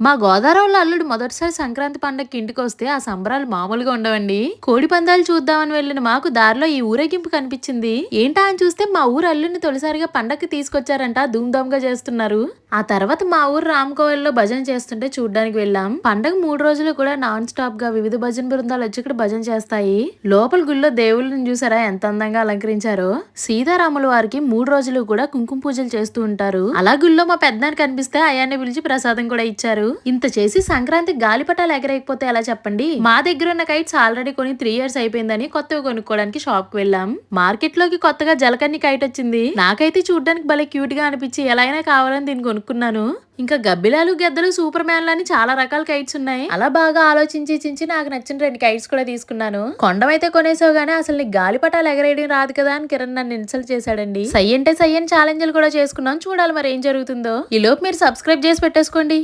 మా గోదావరిలో అల్లుడు మొదటిసారి సంక్రాంతి పండగకి ఇంటికొస్తే ఆ సంబరాలు మామూలుగా ఉండవండి. కోడి పందాలు చూద్దామని వెళ్ళిన మాకు దారిలో ఈ ఊరేగింపు కనిపించింది. ఏంటా అని చూస్తే మా ఊరు అల్లుడిని తొలిసారిగా పండగకి తీసుకొచ్చారంట. ధూమ్ధామ్ గా చేస్తున్నారు. ఆ తర్వాత మా ఊరు రామకోవెల్లో భజన చేస్తుంటే చూడ్డానికి వెళ్ళాం. పండగ 3 రోజులు కూడా నాన్ స్టాప్ గా వివిధ భజన బృందాలు వచ్చి ఇక్కడ భజన చేస్తాయి. లోపల గుళ్ళో దేవుళ్ళని చూసారా ఎంత అందంగా అలంకరించారో. సీతారాముల వారికి 3 రోజులు కూడా కుంకుమ పూజలు చేస్తూ ఉంటారు. అలా గుళ్ళో మా పెద్దాన్ని కనిపిస్తే అయాన్ని పిలిచి ప్రసాదం కూడా ఇచ్చారు. ఇంత చేసి సంక్రాంతి గాలిపటాలు ఎగరేయకపోతే ఎలా చెప్పండి. మా దగ్గర ఉన్న కైట్స్ ఆల్రెడీ కొని 3 years అయిపోయిందని కొత్తగా కొనుక్కోవడానికి షాప్ కి వెళ్ళాం. మార్కెట్ లోకి కొత్తగా జలకన్ని కైట్ వచ్చింది. నాకైతే చూడ్డానికి భలే క్యూట్ గా అనిపించి ఎలా అయినా కావాలని దీన్ని కొనుక్కున్నాను. ఇంకా గబ్బిలాలు గెద్దలు సూపర్ మ్యాన్లు అని చాలా రకాల కైట్స్ ఉన్నాయి. అలా బాగా ఆలోచించి నాకు నచ్చిన 2 కైట్స్ కూడా తీసుకున్నాను. కొండమైతే కొనేసావు గానీ అసలు నీకు గాలిపటాలు ఎగరేయడం రాదు కదా అని కిరణ్ నన్ను ఇన్సల్ట్ చేశాడండి. సై అంటే సై అని ఛాలెంజ్లు కూడా చేసుకున్నాం. చూడాలి మరి ఏం జరుగుతుందో. ఈ లోపు మీరు సబ్స్క్రైబ్ చేసి పెట్టేసుకోండి.